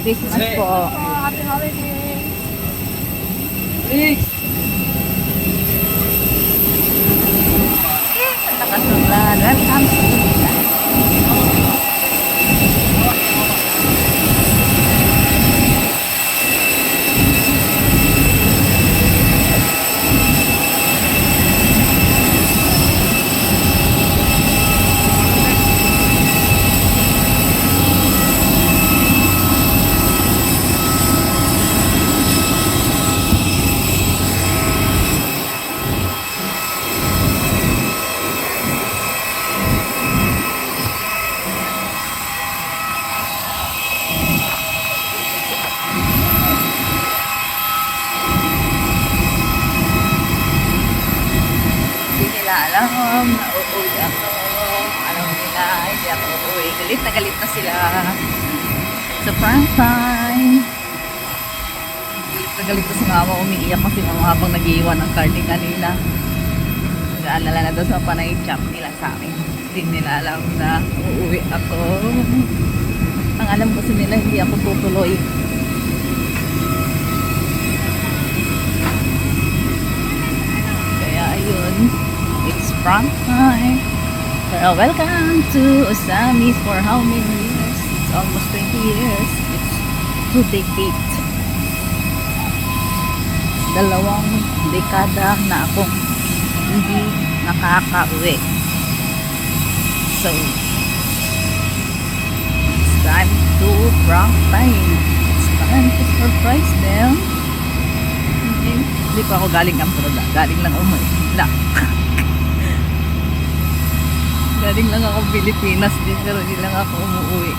Christmas po. Happy holiday. Nakasulat. Welcome to Christmas. Hindi nila alam na uuwi ako. Alam nila, hindi ako uuwi. Galit na sila. Sa prank time. Galit na si mama. Umiiyak kasi mama habang nag-iwan ng carding kanila. Nag-aalala na daw sa panay chat nila sa akin. Hindi nila alam na uuwi ako. Ang alam kasi nila, hindi ako tutuloy. Kaya ayun, it's prank time. Pero welcome to Osamis for how many years? It's almost 20 years. It's 2 decades. Dalawang dekada na akong hindi nakaka-uwi. So, it's time to prank time. It's time to surprise them. Okay. Hindi pa ako galing Amsterdam. Galing lang umuwi. Galing lang ako Pilipinas din pero hindi lang ako umuwi.